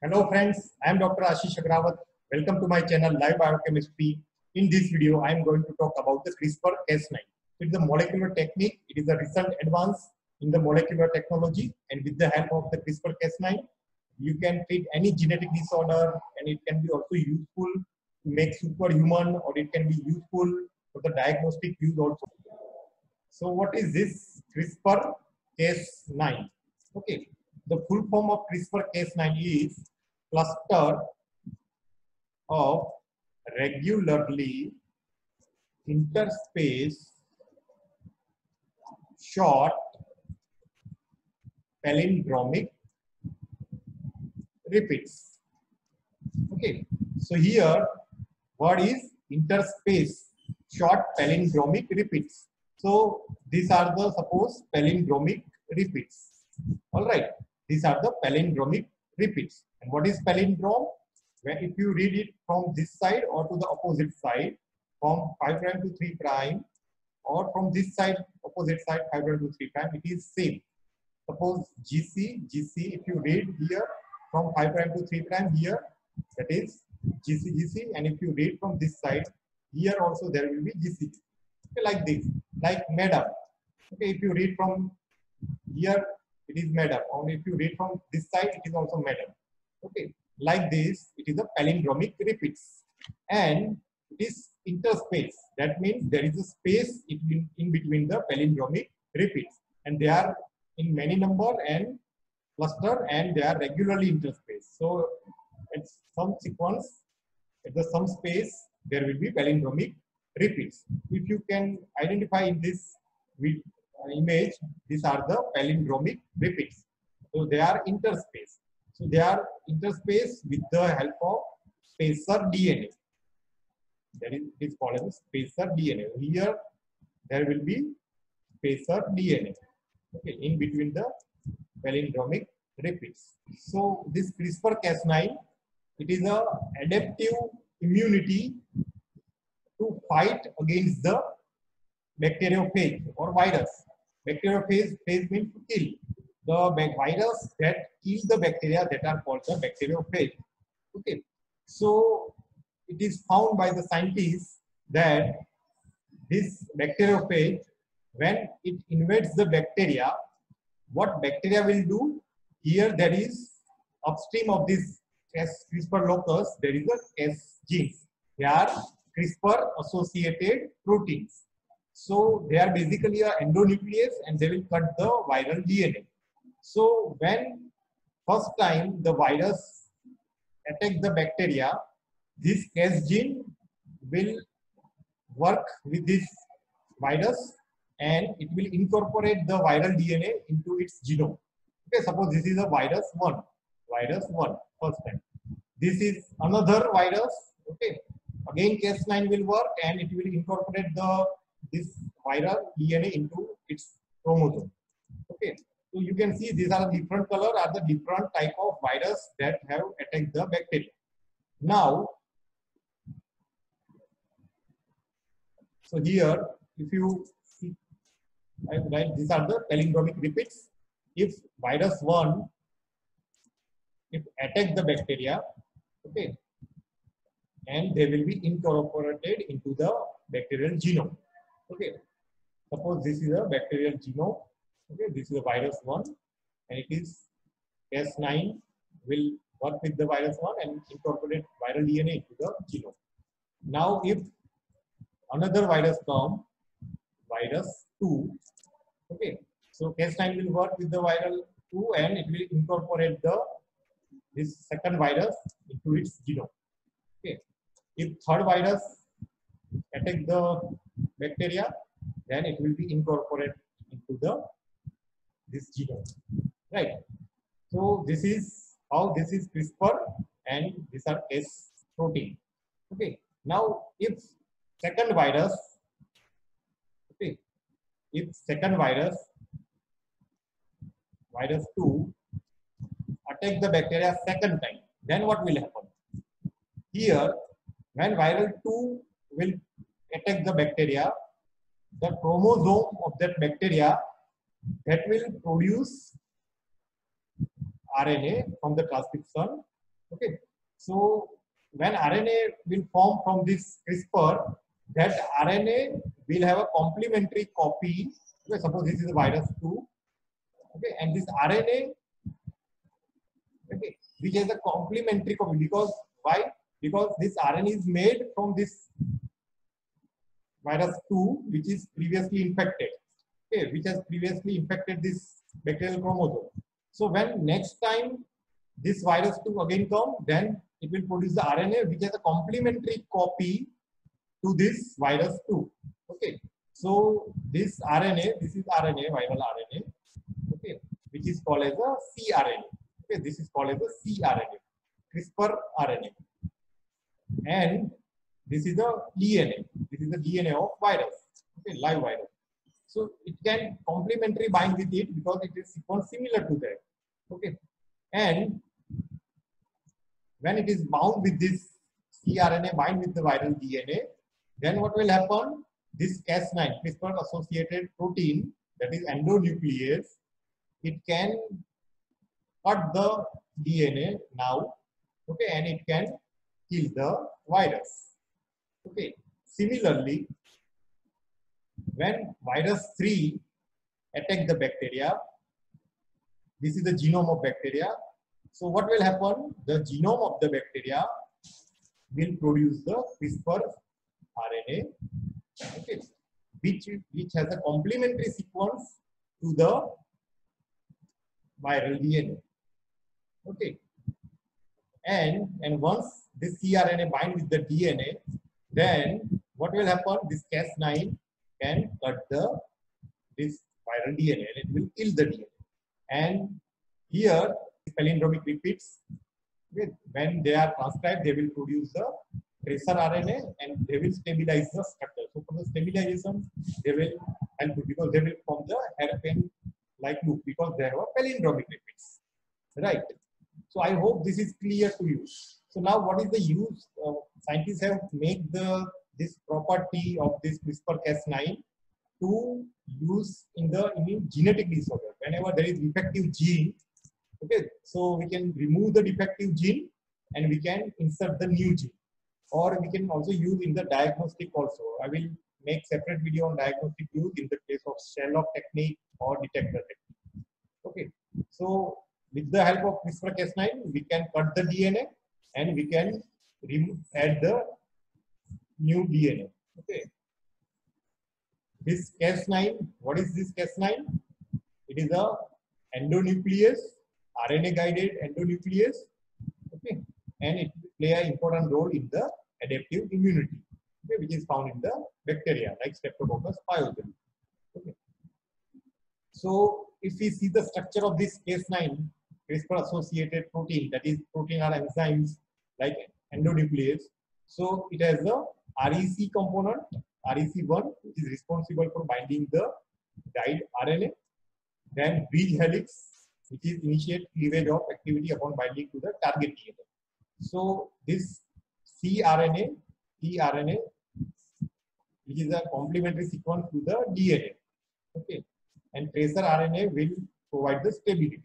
Hello friends, I am Dr. Ashish Agrawat. Welcome to my channel Live Biochemistry. In this video, I am going to talk about the CRISPR-Cas9. It is a molecular technique. It is a recent advance in the molecular technology, and with the help of the CRISPR-Cas9, you can treat any genetic disorder, and it can be also useful to make superhuman, or it can be useful for the diagnostic use also. So what is this CRISPR-Cas9? Okay, the full form of CRISPR-Cas9 is cluster of regularly interspaced short palindromic repeats. Okay, so here what is interspace short palindromic repeats? So these are the suppose palindromic repeats. All right, these are the palindromic repeats. And what is palindrome? When if you read it from this side or to the opposite side, from 5' to 3', or from this side, opposite side, 5' to 3', it is same. Suppose GC, if you read here from 5' to 3' here, that is GC, and if you read from this side, here also there will be GC. Okay, like this, like madam. Okay, if you read from here, it is madam, or if you read from this side, it is also madam. Okay, like this, it is a palindromic repeats, and it is interspace. That means there is a space in between the palindromic repeats, and they are in many number and cluster, and they are regularly interspaced. So at some sequence, at the some space, there will be palindromic repeats. If you can identify in this image, these are the palindromic repeats. So they are interspace. So they are interspaced with the help of spacer DNA. That is, it is called as spacer DNA. Here there will be spacer DNA. Okay, in between the palindromic repeats. So this CRISPR-Cas9, it is a adaptive immunity to fight against the bacteriophage or virus. Bacteriophage means to kill. The virus that kill the bacteria that are called the bacteriophage. Okay, so it is found by the scientists that this bacteriophage, when it invades the bacteria, what bacteria will do? Here there is upstream of this CRISPR locus, there is a Cas genes. They are CRISPR associated proteins. So they are basically a endonuclease, and they will cut the viral DNA. So when first time the virus attack the bacteria, this Cas gene will work with this virus, and it will incorporate the viral DNA into its genome. Okay, suppose this is a virus 1, first time. This is another virus. Okay, again Cas9 will work, and it will incorporate this viral DNA into its chromosome. Okay, so you can see these are different color, are the different type of virus that have attacked the bacteria. Now, so here, if you see, right, these are the palindromic repeats. If virus 1, if attack the bacteria, okay, and they will be incorporated into the bacterial genome. Okay, suppose this is a bacterial genome. Okay, this is a virus 1, and it is Cas9 will work with the virus 1 and incorporate viral DNA into the genome. Now, if another virus comes, virus 2, okay, so Cas9 will work with the viral 2, and it will incorporate this second virus into its genome. Okay, if third virus attack the bacteria, then it will be incorporated into this genome, right? So this is how this is CRISPR, and these are S protein. Okay, now if second virus, okay, if second virus 2 attack the bacteria second time, then what will happen? Here, when viral 2 will attack the bacteria, the chromosome of that bacteria that will produce RNA from the transcription Okay, so when RNA will form from this CRISPR, that RNA will have a complementary copy. Okay, suppose this is virus 2. Okay, and this RNA, okay, which has a complementary copy, because why? Because this RNA is made from this virus 2, which is previously infected. Okay, which has previously infected this bacterial chromosome. So when next time this virus 2 again come, then it will produce the RNA which has a complementary copy to this virus 2. Okay, so this RNA, this is RNA, viral RNA, okay, which is called as a cRNA. Okay, this is called as a cRNA, CRISPR RNA, and this is the DNA. This is the DNA of virus, okay, live virus. So it can complementary bind with it because it is sequence similar to that. Okay, and when it is bound with this cRNA bind with the viral DNA, then what will happen? This Cas9, CRISPR associated protein, that is endonuclease, it can cut the DNA now, okay, and it can kill the virus. Okay, similarly, when virus 3 attack the bacteria, this is the genome of bacteria. So what will happen? The genome of the bacteria will produce the CRISPR RNA, okay, which has a complementary sequence to the viral DNA. Okay, and once this cRNA bind with the DNA, then what will happen? This Cas9 can cut this viral DNA and it will kill the DNA. And here palindromic repeats, when they are transcribed, they will produce the tracer RNA and they will stabilize the structure. So for the stabilization, they will help because they will form the hairpin like loop because they have a palindromic repeats, right? So I hope this is clear to you. So now what is the use? Scientists have made this property of this CRISPR-Cas9 to use in genetic disorder. Whenever there is defective gene, okay, so we can remove the defective gene and we can insert the new gene, or we can also use in the diagnostic also. I will make separate video on diagnostic use in the case of Sherlock technique or detector technique. Okay, so with the help of CRISPR-Cas9, we can cut the DNA and we can add the new DNA. Okay, this Cas9, what is this Cas9? It is a endonuclease, RNA guided endonuclease, okay, and it play an important role in the adaptive immunity, okay, which is found in the bacteria like Streptococcus pyogenes. Okay. So if we see the structure of this Cas9 CRISPR associated protein, that is protein or enzymes like endonuclease, so it has the REC component, REC1, which is responsible for binding the guide RNA, then bridge helix, which is initiate cleavage of activity upon binding to the target DNA. So this cRNA, which is a complementary sequence to the DNA, okay, and tracer RNA will provide the stability.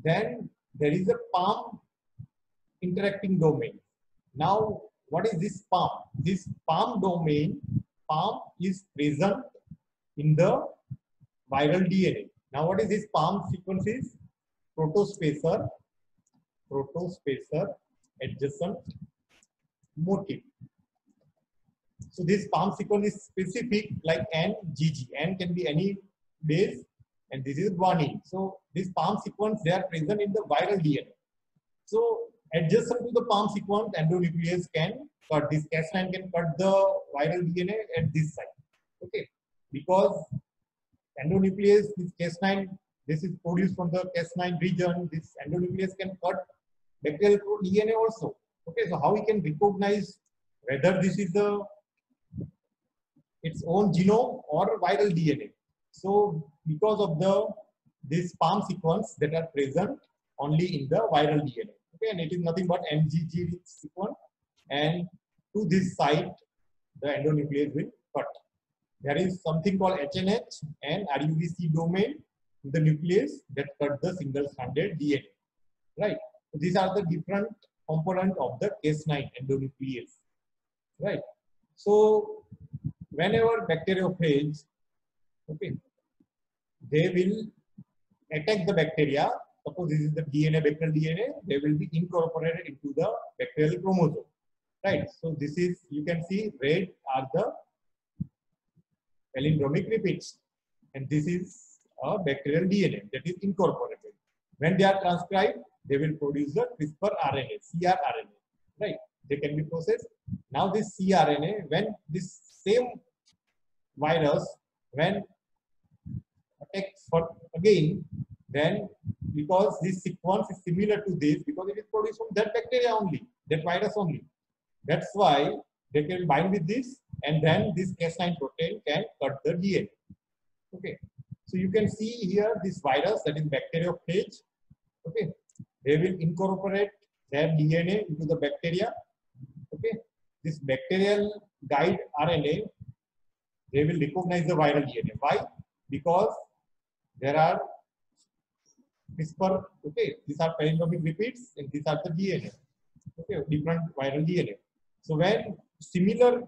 Then there is a palm interacting domain. Now, what is this palm? This palm domain, palm is present in the viral DNA. Now, what is this palm sequence is? Protospacer adjacent motif. So this palm sequence is specific like NGG. N can be any base and this is guanine. So this palm sequence, they are present in the viral DNA. So adjacent to the palm sequence, endonuclease can cut this. Cas9 can cut the viral DNA at this site. Okay, because endonuclease, this Cas9, this is produced from the Cas9 region. This endonuclease can cut bacterial DNA also. Okay, so how we can recognize whether this is its own genome or viral DNA? So because of this palm sequence that are present only in the viral DNA. Okay, and it is nothing but NGG sequence, and to this site the endonuclease will cut. There is something called HNH and RUBC domain in the nucleus that cut the single-stranded DNA, right? So these are the different components of the Cas9 endonuclease, right? So whenever bacteriophage, okay, they will attack the bacteria. Suppose this is the DNA, bacterial DNA, they will be incorporated into the bacterial chromosome, right? So this is, you can see red are the palindromic repeats, and this is a bacterial DNA that is incorporated. When they are transcribed, they will produce the CRISPR RNA, cRNA, right? They can be processed. Now this cRNA, when this same virus, when attacks for again, then because this sequence is similar to this, because it is produced from that bacteria only, that virus only. That's why they can bind with this, and then this Cas9 protein can cut the DNA. Okay, so you can see here this virus, that is bacteriophage. Okay, they will incorporate their DNA into the bacteria. Okay, this bacterial guide RNA, they will recognize the viral DNA. Why? Because there are CRISPR. Okay, these are palindromic repeats, and these are the DNA. Okay, different viral DNA. So when similar,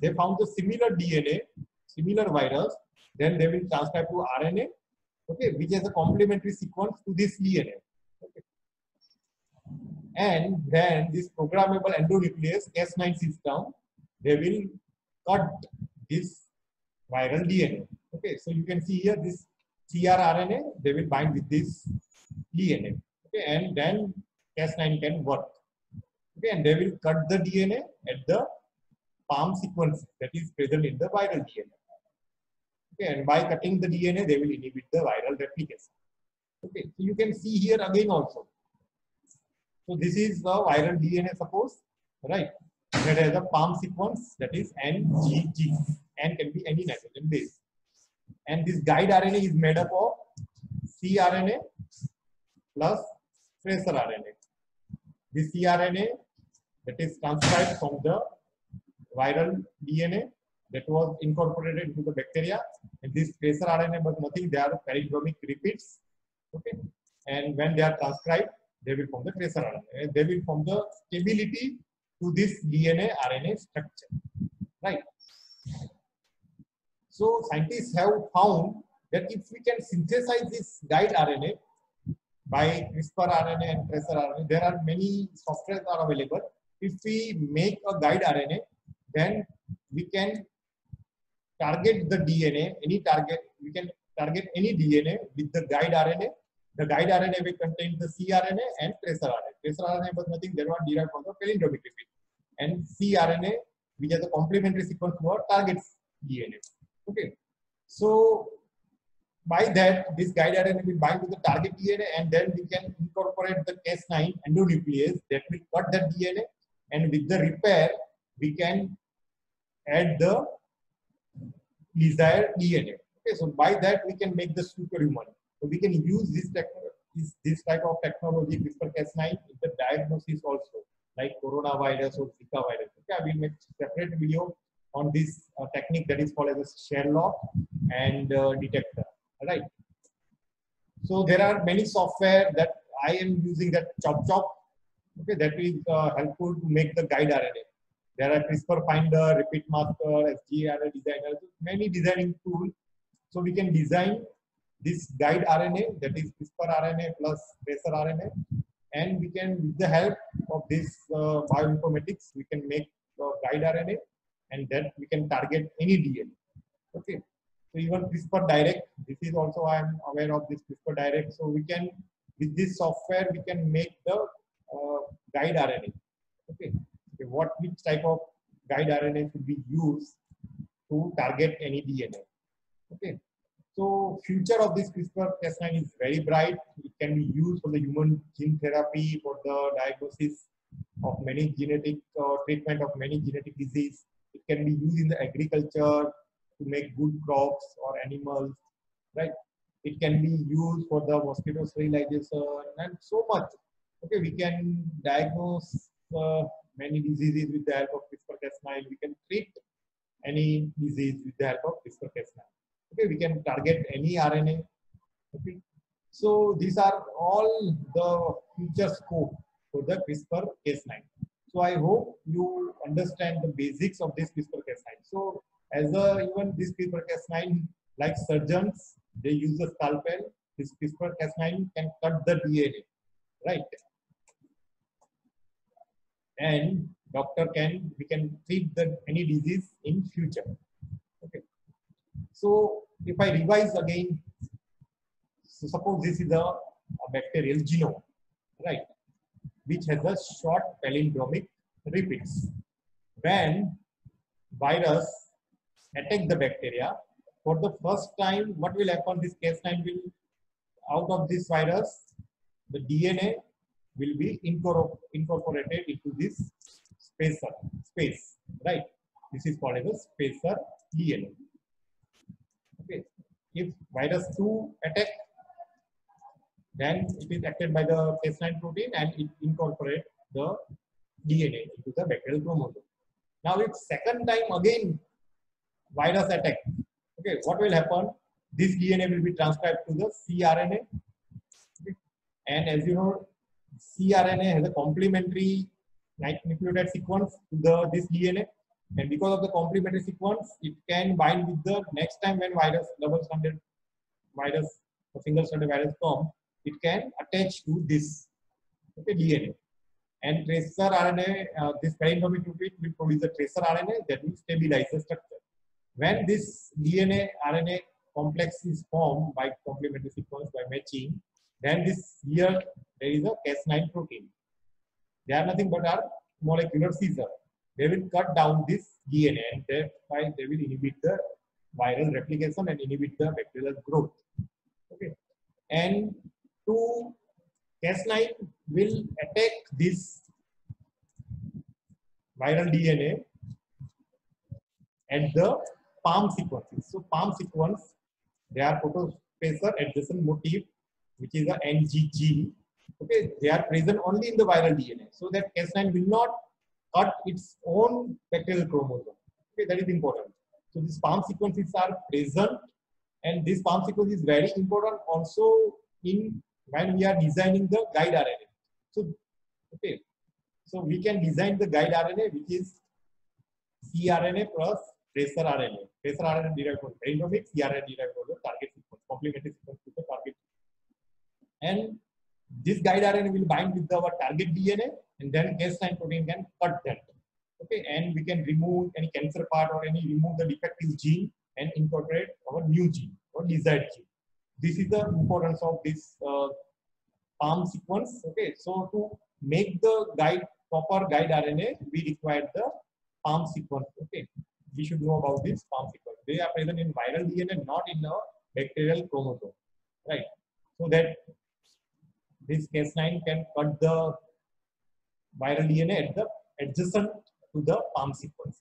they found the similar DNA, similar virus, then they will transcribe to RNA, okay, which has a complementary sequence to this DNA. Okay. And then this programmable endonuclease Cas9 system, they will cut this viral DNA. Okay, so you can see here this cRNA, they will bind with this DNA. Okay, and then Cas9 can work. Okay, and they will cut the DNA at the palm sequence that is present in the viral DNA. Okay, and by cutting the DNA, they will inhibit the viral replication. Okay, so you can see here again also. So this is the viral DNA, suppose, right? That has a palm sequence, that is NGG. N can be any nitrogen base. And this guide RNA is made up of cRNA plus tracer RNA. This cRNA, that is transcribed from the viral DNA that was incorporated into the bacteria, and this tracer RNA was nothing, they are palindromic repeats. Okay, and when they are transcribed, they will form the tracer RNA. They will form the stability to this DNA RNA structure, right? So scientists have found that if we can synthesize this guide RNA by CRISPR RNA and tracer RNA, there are many softwares are available. If we make a guide RNA, then we can target the DNA, any target, we can target any DNA with the guide RNA. The guide RNA will contain the cRNA and tracer RNA. Tracer RNA was nothing, they were derived from the palindromic repeat. And cRNA, which has a complementary sequence to our target DNA. Okay. So by that, this guide RNA will bind to the target DNA, and then we can incorporate the Cas9 endonuclease that will cut that DNA, and with the repair, we can add the desired DNA. Okay, so by that we can make the superhuman. So we can use this type of technology, CRISPR-Cas9, in the diagnosis also, like coronavirus or Zika virus. Okay, I will make separate video on this technique that is called as a Sherlock and detector. Right. So there are many software that I am using, that ChopChop. Okay, that is helpful to make the guide RNA. There are CRISPR Finder, Repeat Master, SGRNA Designer, many designing tools. So we can design this guide RNA, that is CRISPR RNA plus tracer RNA, and we can, with the help of this bioinformatics, we can make guide RNA, and then we can target any DNA. Okay. So even CRISPR Direct, this is also, I am aware of this CRISPR Direct. So we can, with this software, we can make the guide RNA. Okay. Which type of guide RNA should be used to target any DNA. Okay. So future of this CRISPR-Cas9 is very bright. It can be used for the human gene therapy, for the diagnosis of many genetic treatment of many genetic disease. It can be used in the agriculture to make good crops or animals, right? It can be used for the mosquito sterilization and so much. Okay, we can diagnose many diseases with the help of CRISPR-Cas9. We can treat any disease with the help of CRISPR-Cas9. Okay, we can target any RNA. Okay, So these are all the future scope for the CRISPR-Cas9. So I hope you understand the basics of this CRISPR-Cas9. So as even this CRISPR-Cas9, like surgeons, they use a scalpel. This CRISPR-Cas9 can cut the DNA, right? And we can treat any disease in future. Okay. So if I revise again, so suppose this is a bacterial genome, right, which has a short palindromic repeats. When virus attack the bacteria, for the first time, what will happen? This Cas9 will, out of this virus, the DNA will be incorporated into this space, right? This is called as a spacer DNA. Okay. If virus 2 attack, then it is acted by the Cas9 protein and it incorporates the DNA into the bacterial chromosome. Now, if second time again virus attack, okay, what will happen? This DNA will be transcribed to the cRNA. Okay. And as you know, cRNA has a complementary nucleotide sequence to this DNA. And because of the complementary sequence, it can bind with the next time when double-stranded virus or single-stranded virus come, it can attach to this, okay, DNA. And tracer RNA, this palindromic repeat will produce a tracer RNA that will stabilize the structure. When this DNA RNA complex is formed by complementary sequence by matching, then there is a Cas9 protein. They are nothing but our molecular scissor. They will cut down this DNA and thereby they will inhibit the viral replication and inhibit the bacterial growth. Okay. And Cas9 will attack this viral DNA at the palm sequences. So palm sequence, they are photospacer adjacent motif, which is a NGG. Okay, they are present only in the viral DNA, so that Cas9 will not cut its own bacterial chromosome. Okay, that is important. So these palm sequences are present, and this palm sequence is very important also when we are designing the guide RNA. So, okay, so we can design the guide RNA, which is cRNA plus tracer RNA. Tracer RNA derived from palindromic, cRNA derived from the target sequence, complementary sequence to the target. And this guide RNA will bind with our target DNA, and then Cas9 protein can cut that. Okay, and we can remove any cancer part or remove the defective gene and incorporate our new gene or desired gene. This is the importance of this palm sequence. Okay, so to make the proper guide RNA, we require the palm sequence. Okay, we should know about this palm sequence. They are present in viral DNA, not in a bacterial chromosome, right? So that this Cas9 can cut the viral DNA at the adjacent to the palm sequence.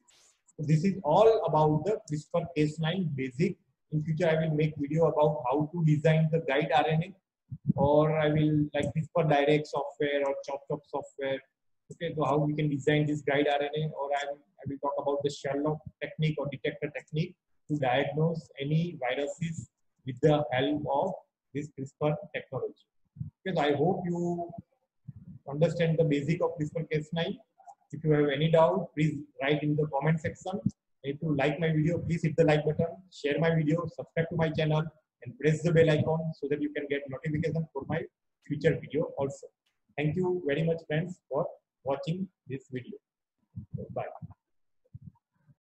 So this is all about the CRISPR-Cas9 basic. In future, I will make video about how to design the guide RNA, or I will like CRISPR Direct software or ChopChop software. Okay, so how we can design this guide RNA, or I will talk about the Sherlock technique or detector technique to diagnose any viruses with the help of this CRISPR technology. Because I hope you understand the basic of CRISPR-Cas9. If you have any doubt, please write in the comment section. If you like my video, please hit the like button, share my video, subscribe to my channel, and press the bell icon so that you can get notification for my future video also. Thank you very much, friends, for watching this video. Bye.